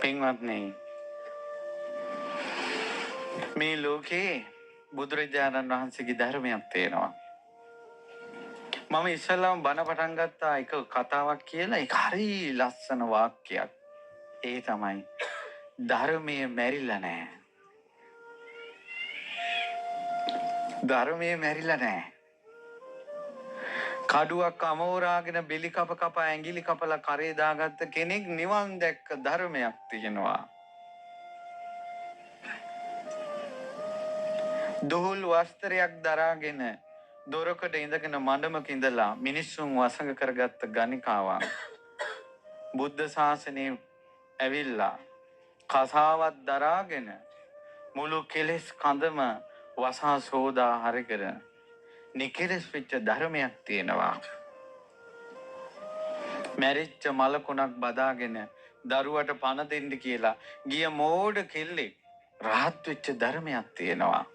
පින්වත්නි, මේ ලෝකේ බුදුරජාණන් වහන්සේගේ ධර්මයක් තියෙනවා. මම ඉස්සෙල්ලාම බණ පටන් ගත්තා එක කතාවක් කියලා. ඒක හරි ලස්සන වාක්‍යයක්. ඒ තමයි ධර්මයේ මැරිලා නැහැ. ධර්මයේ මැරිලා නැහැ. කඩුවක් අමෝරාගෙන බෙලි කප කපා ඇඟිලි කපලා කරේ දාගත්ත කෙනෙක් නිවන් දැක්ක ධර්මයක් තියෙනවා. දුහුල් වස්ත්‍රයක් දරාගෙන දොරකට ඉඳගෙන මඩමක ඉඳලා මිනිස්සුන් වසඟ කරගත්ත ගණිකාවන් බුද්ධ ශාසනයේ ඇවිල්ලා කසාවත් දරාගෙන මුළු කෙලෙස් කඳම වසා සෝදා හරිකර නිකලස් වෙච්ච ධර්මයක් තියෙනවා. මැරිච්ච මලකුණක් බදාගෙන දරුවට පණ දෙන්න කියලා ගිය මෝඩ කෙල්ලෙක් රහත් වෙච්ච ධර්මයක් තියෙනවා.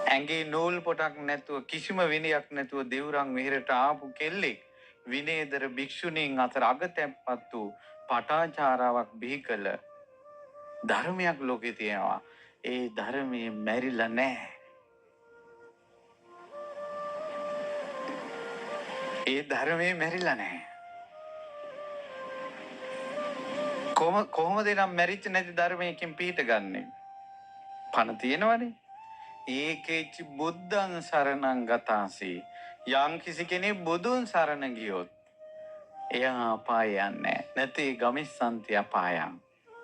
ඇඟේ නූල් පොටක් නැතුව කිසිම විනයක් නැතුව දෙවුරන් මෙහෙරට ආපු කෙල්ලෙක් විනේදර භික්ෂුණීන් අතර අගතැන්පත් වූ පටාචාරාවක් බිහි කළ ධර්මයක් ලෝකේ තියෙනවා. ඒ ධර්මයේ මැරිලා නැහැ. ඒ ධර්මයේ මැරිලා නැහැ. කොහොමද නම් මැරිච්ච නැති ධර්මයකින් පිට ගන්නෙ? පණ තියෙනවනේ. ඒකේච බුද්ධං සරණං ගතාසි. යම් කිසි කෙනෙක් බුදුන් සරණ ගියොත් එයා අපාය යන්නේ නැති ගමිස්සන්ති අපායං.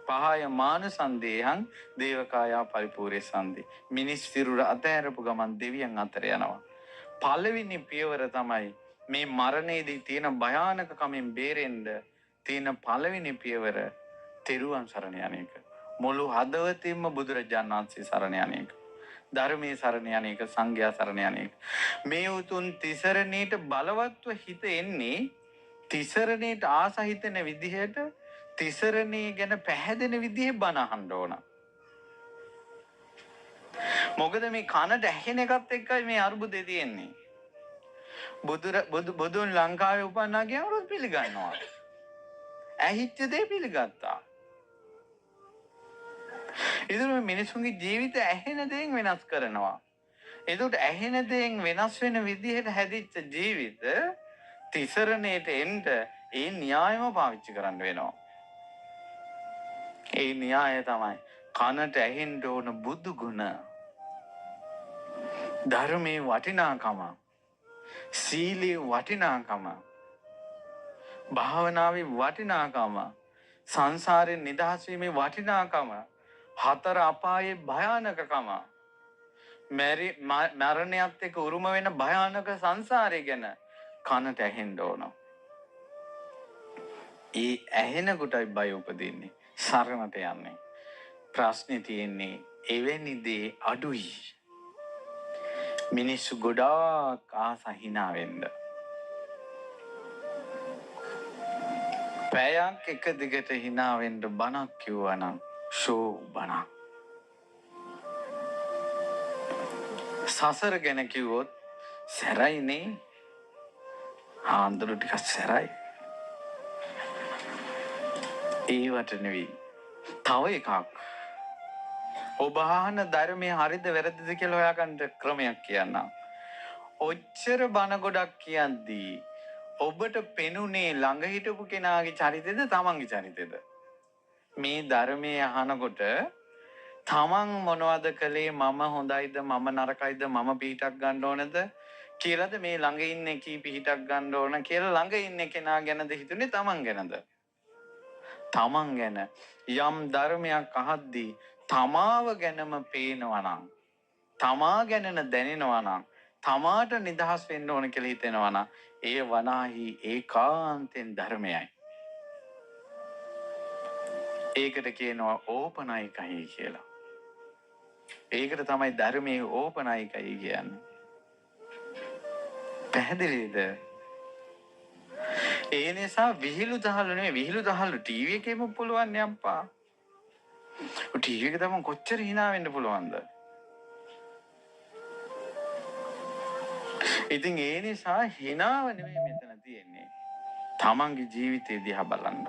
පහය මානුසන්දේහං දේවකායා පරිපූර්ය සන්දි. මිනිස් සිරුර අතහැරපු ගමන් දෙවියන් අතර යනවා. පළවෙනි පියවර තමයි මේ මරණයේදී තියෙන භයානක කමින් බේරෙන්න තියෙන පළවෙනි පියවර තෙරුවන් සරණ යන එක. මුළු හදවතින්ම බුදුරජාණන් වහන්සේ සරණ යන එක. ධර්මයේ සරණ යන එක, සංඝයා සරණ යන එක. මේ උතුම් තිසරණේට බලවත්ව හිත එන්නේ තිසරණේට ආසහිතන විදිහට තිසරණේ ගැන පැහැදෙන විදිහේ බණ අහන්න ඕන. මොකද මේ කනට ඇහෙන එකත් එක්කයි මේ අරුබුදේ තියෙන්නේ. බුදුන් ලංකාවේ උපන්නා කියනකොට පිළිගන්නවා. ඇහිච්ච දේ පිළිගත්තා. ඉතින් මේ මිනිසුන්ගේ ජීවිත ඇහෙන දේෙන් වෙනස් කරනවා. එතකොට ඇහෙන දේෙන් වෙනස් වෙන විදිහට හැදිච්ච ජීවිත තිසරණේට එන්න ඒ න්‍යායම පාවිච්චි කරන්න වෙනවා. ඒ න්‍යාය තමයි කනට ඇහෙන්න ඕන බුදු ගුණ, ධර්මයේ වටිනාකම, සීලේ වටිනාකම, භාවනාවේ වටිනාකම, සංසාරයෙන් නිදහස් වීමේ වටිනාකම, හතර අපායේ භයානකකම, මරණයත් එක්ක උරුම වෙන භයානක සංසාරය ගැන කනට ඇහෙන්න ඕන. ඒ ඇහෙන කොටයි බය උපදින්නේ, සරණට යන්නේ. ප්‍රශ්නේ තියෙන්නේ එවැනි දේ අඩුයි. මිනිස්සු ගොඩාක් ආස හිනා වෙන්න. පැයක් එක දිගට හිනා වෙන්න බණක් කිව්වනම් ෂෝ බණක්. සසර ගැන කිව්වොත් සැරයිනේ. ආන්දර ටිකක් සැරයි. ඒවට නෙවෙයි. තව එකක්. ඔබ අහන ධර්මයේ හරිද වැරදිද කියලා හොයාගන්න ක්‍රමයක් කියන්නම්. ඔච්චර බණ ගොඩක් කියද්දී ඔබට පෙනුනේ ළඟ හිටපු කෙනාගේ චරිතෙද තමන්ගේ චරිතෙද? මේ ධර්මයේ අහනකොට තමන් මොනවද කළේ, මම හොඳයිද මම නරකයිද, මම පිටක් ගන්න ඕනද කියලාද මේ ළඟ ඉන්න කී පිටක් ගන්න ඕන කියලා ළඟ ඉන්න කෙනා ගැනද හිතුනේ තමන් ගැනද? තමන් ගැන. යම් ධර්මයක් අහද්දී තමාව ගැනම පේනවා නම්, තමා ගැනන දැනෙනවා නම්, තමාට නිදහස් වෙන්න ඕන කියලා හිතෙනවා නම් ඒ වනාහි ඒකාන්තෙන් ධර්මයයි. ඒකට කියනවා ඕපනයිකයි කියලා. ඒකට තමයි ධර්මයේ ඕපනයිකයි කියන්නේ. පැහැදිලිද? ඒ නිසා විහිළු තහළු නෙවෙයි, විහිළු තහළු ටීවී එකේම පුළුවන් නේ අප්පා. ටීවී එක තමයි කොච්චර hina වෙන්න පුළුවන්ද? ඉතින් ඒ නිසා hinaව නෙවෙයි මෙතන තියෙන්නේ. තමන්ගේ ජීවිතය දිහා බලන්න.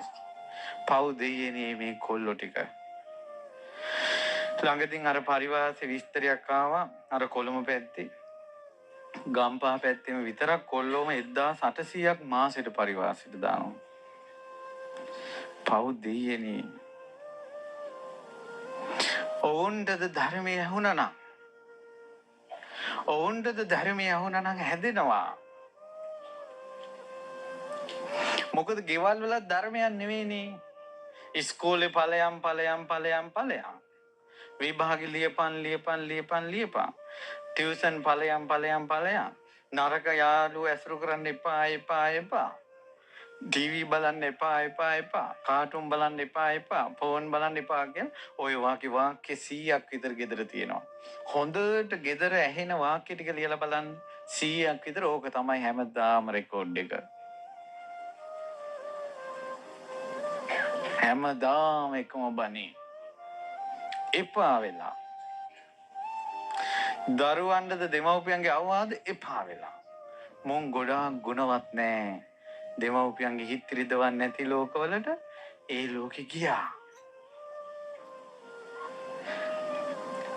පව් දෙයියනේ මේ කොල්ලෝ ටික. ළඟදින් අර පරිවාසයේ විස්තරයක් ආවා. අර කොළඹ පැත්තේ ගම්පහ පැත්තේම විතරක් කොල්ලෝම 1800ක් මාසෙට පරිවාසයට දානවා. පව් දෙයියනේ. ඔවුන්ටද ධර්මය ඇහුණා නම් ඔවුන්ටද ධර්මය ඇහුණා නම් හැදෙනවා. මොකද ගෙවල් වල ධර්මයක් නෙවෙයිනේ. ඉස්කෝලේ ඵලයන් විභාගෙ ලියපන් ටියුෂන් ඵලයන් නරක යාළුවෝ ඇසුරු කරන්න එපා ටීවී බලන්න එපා කාටුන් බලන්න එපා ෆෝන් බලන්න එපා කියන ඔය වාක්‍ය 100ක් විතර ගෙදර තියෙනවා. හොඳට ගෙදර ඇහෙන වාක්‍ය ටික ලියලා බලන්න 100ක් විතර ඕක තමයි හැමදාම රෙකෝඩ් එක. හැමදාම එකම බණේ එපා වෙලා දරුවන්ටද දෙමව්පියන්ගේ අවවාද එපා වෙලා මුන් ගොඩාක් ගුණවත් නෑ දෙමව්පියන්ගේ හිත් රිදවන්නේ නැති ලෝකවලට ඒ ලෝකෙ ගියා.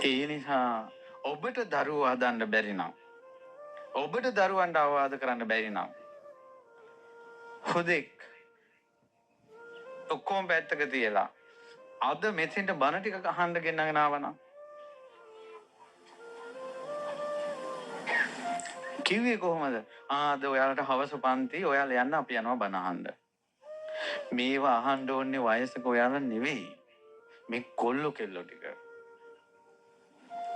ඒ නිසා ඔබට දරුවෝ හදන්න බැරි නම් ඔබට දරුවන්ට අවවාද කරන්න බැරි නම් හුදෙක් ඔක්කොම පැත්තක තියලා අද මෙතෙන්ට බණ ටික අහන්න ගෙන්නගෙන ආවනම් කිව්වේ කොහොමද? අද ඔයාලට හවස පන්ති ඔයාලා යන්න අපි යනවා බණ අහන්න. මේවා අහන්න ඕනේ වයසක ඔයාලා නෙවෙයි. මේ කොල්ලෝ කෙල්ලෝ ටික.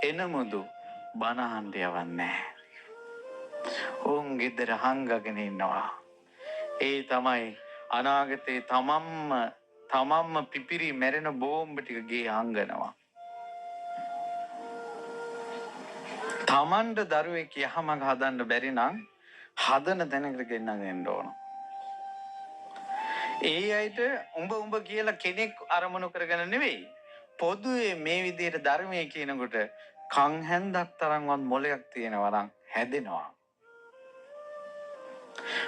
එනමුදු බණ අහන්න යවන්නේ. උන් ගෙදර හංගගෙන ඉන්නවා. ඒ තමයි අනාගතේ තමන්ම පිපිරි මැරෙන බෝම්බ ටික ගේ හංගනවා. තමන්ට දරුවෙක් යහමඟ හදන්න බැරි නම් හදන තැනකට ගෙන්නගෙන ඕන. ඒ අයට උඹ කියලා කෙනෙක් අරමුණු කරගෙන නෙවෙයි. පොදුවේ මේ විදිහට ධර්මයේ කියනකොට කන් හැන්දක් තරම්වත් මොලයක් තියෙනවා නම් හැදෙනවා.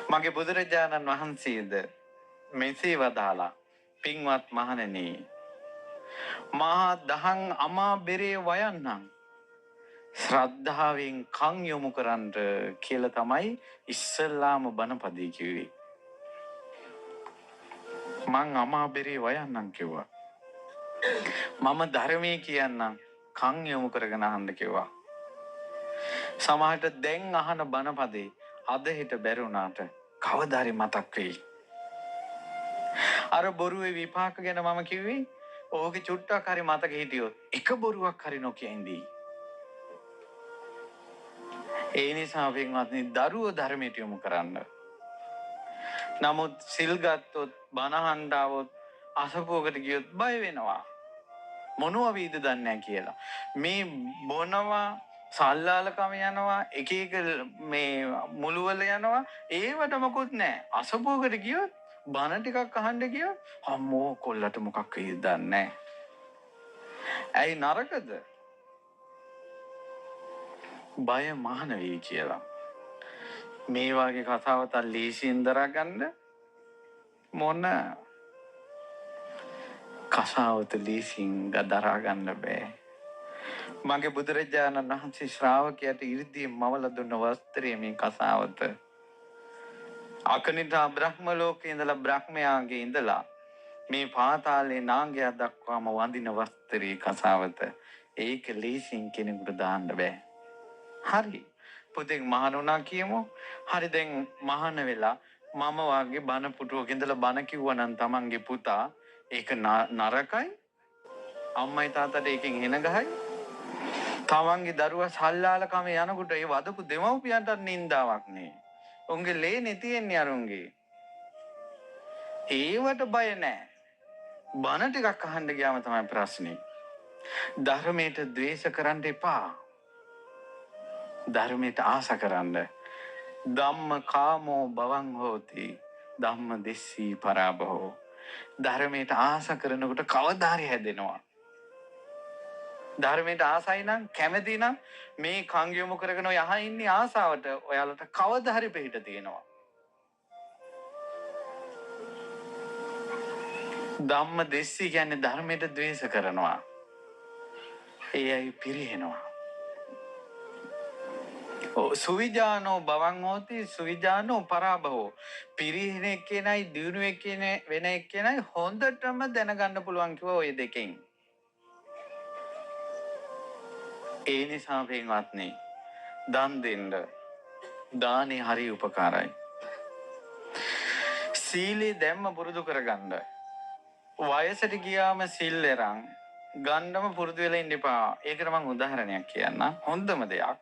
මගේ බුදුරජාණන් වහන්සේද මෙසේ වදාලා පින්වත් මහණෙනි මහා දහං අමා බෙරේ වයන්නම් ශ්‍රද්ධාවෙන් කන් යොමු කරන්න කියලා තමයි ඉස්සල්ලාම බණපදේ කිව්වේ. මං අමාබෙරේ වයන්නම් කිව්වා. මම ධර්මයේ කියන්නම් කන් යොමු කරගෙන අහන්න කිව්වා. සමහරට දැන් අහන බණපදේ අද හිට බැරුණාට කවදා හරි මතක් වෙයි. අර බොරුවේ විපාක ගැන මම කිව්වේ ඕකේ චුට්ටක් හරි මතක හිටියොත් එක බොරුවක් හරි නොකිය ඉඳී. ඒ නිසා පින්වත්නි දරුවෝ ධර්මයට යොමු කරන්න. නමුත් සිල් ගත්තොත් බණ අහන්න આવොත් අසපුවකට ගියොත් බය වෙනවා. මොනවා වීද දන්නේ නැහැ කියලා. මේ බොනවා සල්ලාලකම යනවා එක මේ මුළුවල යනවා ඒවට මොකුත් නැහැ. අසපුවකට ගියොත් බණ ටිකක් අහන්න ගියොත් අම්මෝ කොල්ලට මොකක් වෙයිද දන්නේ නැහැ. ඇයි නරකද? බය මහන වෙයි කියලා. මේ වගේ කතාවත ලීසියෙන් දරාගන්න මොන කසාවත ලීසියෙන් දරාගන්න බෑ. මගේ බුදුරජාණන් වහන්සේ ශ්‍රාවකයාට 이르දී මවල දුන්න වස්ත්‍රය මේ කසාවත. අකනිටා බ්‍රහ්ම ලෝකේ ඉඳලා බ්‍රහ්මයාගේ ඉඳලා මේ පාතාලේ නාගයා දක්වාම වඳින වස්ත්‍රයේ කසාවත. ඒක ලීසියෙන් කෙනෙකුට දාන්න බෑ. හරි පුතෙක් මහාන වුණා කියමු. හරි දැන් මහාන වෙලා මම වාගේ බණ පුටුවක ඉඳලා බණ කිව්වනම් තමන්ගේ පුතා ඒක නරකයි. අම්මයි තාත්තට ඒකෙන් එන ගහයි. තමන්ගේ දරුවා සල්ලාලකම යනකොට ඒ වදපු දෙමව්පියන්ට නින්දාවක් නේ. උන්ගේ ලේනේ තියෙන්නේ අරුන්ගේ. ඒවට බය නැහැ. බණ ටිකක් අහන්න ගියාම තමයි ප්‍රශ්නේ. ධර්මයට ද්වේෂ කරන්න එපා. ධර්මයට ආස කරන්න. ධම්ම කාමෝ භවං හෝති ධම්ම දෙස්සී පරාභවෝ. ධර්මයට ආස කරනකොට කවදා හරි හැදෙනවා. ධර්මයට ආසයි නම් කැමති නම් මේ කන් යොමු කරගෙන ඔය අහ ඉන්නේ ආසාවට ඔයාලට කවදා හරි පිට තියෙනවා. ධම්ම දෙස්සී කියන්නේ ධර්මයට ද්වේෂ කරනවා. ඒ අය පිරිහෙනවා. සුවිජානෝ බවං හෝති සුවිජානෝ පරාභවෝ. පිරිහෙන එක්කෙනයි දියුණු එක්කෙන වෙන එක්කෙනයි හොඳටම දැනගන්න පුළුවන් කිව්වා ওই දෙකෙන්. ඒ නිසා පින්වත්නි දන් දෙන්න. දානේ හරි උපකාරයි. සීලේ දැම්ම පුරුදු කරගන්න. වයසට ගියාම සිල් එරන් ගන්නම පුරුදු වෙලා ඉන්න එපා. ඒකට මම උදාහරණයක් කියන්නම්. හොඳම දෙයක්.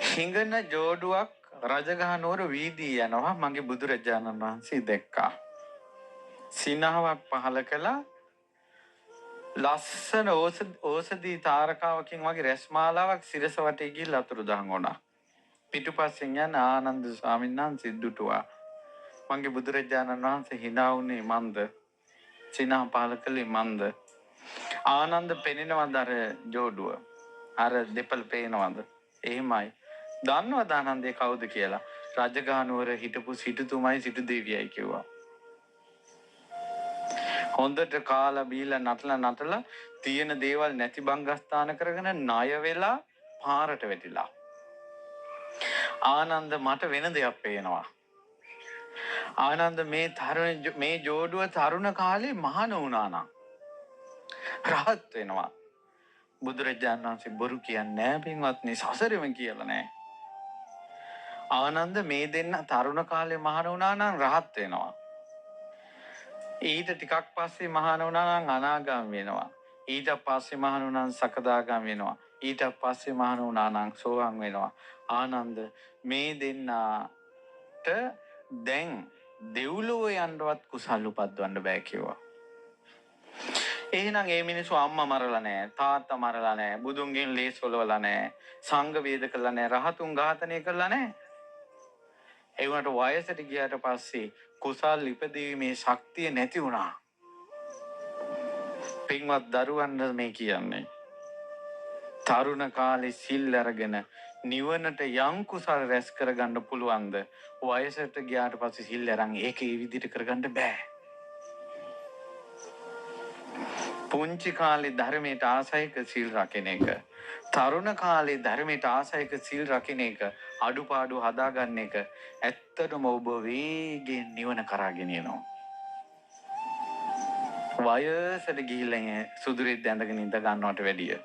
හිඟන ජෝඩුවක් රජගහ නුවර වීදී යනවා මගේ බුදුරජාණන් වහන්සේ දැක්කා. සිනහවක් පහල කළා. ලස්සන ඕසදී තාරකාවකින් වගේ රැස්මාලාවක් සිරස වටේ ගිහිල්ලා අතුරුදහන් වුණා. පිටුපස්සෙන් යන ආනන්ද ස්වාමීන් වහන්සේ දුටුවා. මගේ බුදුරජාණන් වහන්සේ hina වුණේ මන්ද? සිනහ පහල කළේ මන්ද? ආනන්ද පෙනෙනවද අර ජෝඩුව? අර දෙපළ පේනවද? එහෙමයි. දන්නවද ආනන්දේ කවුද කියලා? රජගහ නුවර හිටපු සිටුතුමයි සිටු දේවියයි කිව්වා. හොඳට කාලා බීලා නටලා තියෙන දේවල් නැති බංගස්ථාන කරගෙන ණය වෙලා පාරට වැටිලා. ආනන්ද මට වෙන දෙයක් පේනවා. ආනන්ද මේ ජෝඩුව තරුණ කාලේ මහාන වුණා නම් රහත් වෙනවා. බුදුරජාණන් වහන්සේ බොරු කියන්නේ නැහැ පින්වත්නි, සසරෙම කියලා නැහැ. ආනන්ද මේ දෙන්න තරුණ කාලේ මහාන වුණා නම් රහත් වෙනවා. ඊට ටිකක් පස්සේ මහාන වුණා නම් අනාගාමී වෙනවා. ඊට පස්සේ මහාන වුණා නම් සකදාගාමී වෙනවා. ඊට පස්සේ මහාන වුණා නම් සෝවාන් වෙනවා. ආනන්ද මේ දෙන්නට දැන් දෙව්ලොව යන්නවත් කුසල් උපද්දවන්න බෑ කිව්වා. එහෙනම් ඒ මිනිස්සු අම්මා මරලා නැහැ, තාත්තා මරලා නැහැ, බුදුන්ගෙන් ලේස් වලවලා නැහැ, සංඝ වේද කළා නැහැ, රහතුන් ඝාතනය කළා නැහැ. ඒ වුණාට වයසට ගියාට පස්සේ කුසල් ඉපදීමේ ශක්තිය නැති වුණා. පින්වත් දරුවන්ට මේ කියන්නේ තරුණ කාලේ සිල් අරගෙන නිවනට යම් කුසල් රැස් කරගන්න පුළුවන්ද? වයසට ගියාට පස්සේ සිල් අරන් ඒක ඒ විදිහට කරගන්න බෑ. පුංචි කාලේ ධර්මයට ආසයික සිල් රකින්න එක, තරුණ කාලේ ධර්මයට ආසයික සිල් රකින්න එක, අඩුපාඩු හදාගන්න එක ඇත්තටම ඔබ වේගෙන් නිවන කරාගෙන යනවා. වයසට ගිහිල්ලා සුදුරෙත් ඇඳගෙන ඉඳ ගන්නවට වැඩිය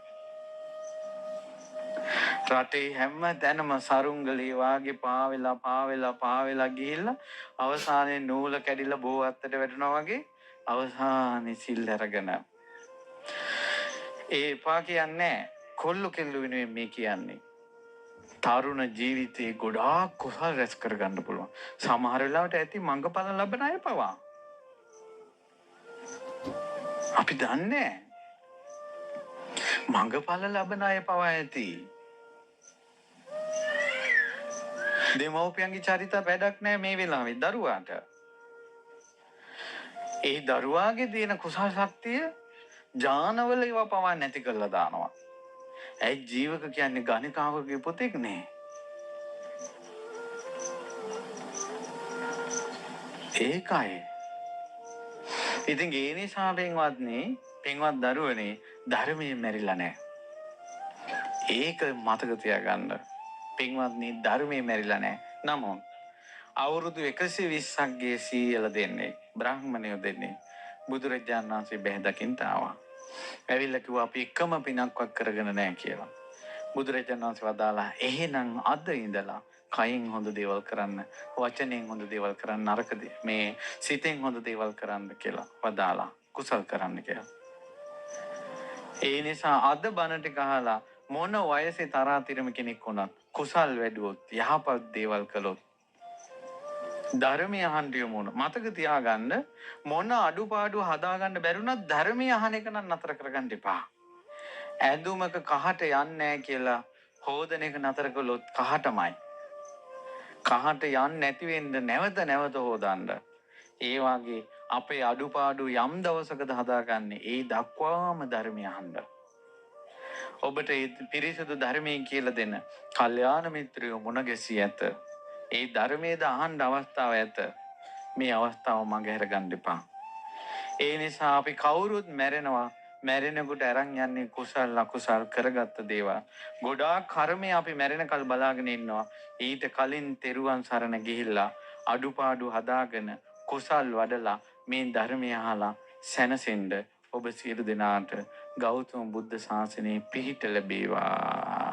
රටේ හැම තැනම සරුංගලේ වාගේ පාවෙලා ගිහිල්ලා අවසානයේ නූල කැඩිලා බෝ අත්තට වැටෙනවා වගේ අවසානයේ සිල් අරගෙන ඒ එපා කියන්නේ කොල්ල කෙල්ල වෙනුවෙන් මේ කියන්නේ තරුණ ජීවිතේ ගොඩාක් කුසල් රැස් කරගන්න පුළුවන්. සමහර වෙලාවට ඇති මඟපල ලබන අය පවා අපි දන්නේ මඟපල ලබන අය පවා ඇති. දෙමව්පියන්ගේ චරිත වැඩක් නැහැ මේ වෙලාවේ දරුවාට. ඒ දරුවාගේ තියෙන කුසල ශක්තිය ජානවල ඒවා පවා නැති කරලා දානවා. ඇයි ජීවක කියන්නේ ගණිකාවකගේ පුතෙක් නේ? ඒකයි. ඉතින් ඒ නිසා පින්වත් දරුවනේ ධර්මයෙන් මැරිලා නැහැ. ඒක මතක තියාගන්න. පින්වත්නි ධර්මයෙන් මැරිලා නැහැ. නමුත් අවුරුදු 120ක් ගේ සීයල දෙන්නේ බ්‍රාහ්මණයෝ දෙන්නේ බුදුරජාණන් වහන්සේ බැහැ දකින්න ආවා. ඇවිල්ලා කිව්වා අපි එකම පිනක්වත් කරගෙන නැහැ කියලා. බුදුරජාණන් වහන්සේ වදාලා එහෙනම් අද ඉඳලා කයින් හොඳ දේවල් කරන්න, වචනෙන් හොඳ දේවල් කරන්න, නරක මේ සිතෙන් හොඳ දේවල් කරන්න කියලා වදාලා කුසල් කරන්න කියලා. ඒ නිසා අද බණ ටික අහලා මොන වයසේ තරාතිරම කෙනෙක් වුණත් කුසල් වැඩුවොත් යහපත් දේවල් කළොත් ධර්මය අහන්න යමු. මතක තියාගන්න මොන අඩුපාඩු හදාගන්න බැරුණත් ධර්මය අහන එක නම් නතර කරගන්න එපා. ඇඳුමක කහට යන්නේ නැහැ කියලා හොදන එක නතර කළොත් කහටමයි. කහට යන්නේ නැති වෙන්න නැවත හොදන්න. ඒ වගේ අපේ අඩුපාඩු යම් දවසකද හදාගන්නේ ඒ දක්වාම ධර්මය අහන්න. ඔබට ඒ පිරිසිදු ධර්මයෙන් කියලා දෙන්න කල්යාණ මිත්‍රයෝ මුණ ගැසී ඇත. ඒ ධර්මයේද අහන්න අවස්ථාව ඇත. මේ අවස්ථාව මග හැර ගන්න එපා. ඒ නිසා අපි කවුරුත් මැරෙනවා. මැරෙනකොට අරන් යන්නේ කුසල් අකුසල් කරගත්ත දේවල්. ගොඩාක් කර්මය අපි මැරෙනකල් බලාගෙන ඉන්නවා. ඊට කලින් තෙරුවන් සරණ ගිහිල්ලා අඩුපාඩු හදාගෙන කුසල් වඩලා මේ ධර්මය අහලා සැනසෙන්න ඔබ සියලු දෙනාට ගෞතම බුද්ධ ශාසනයේ පිහිට ලැබේවා.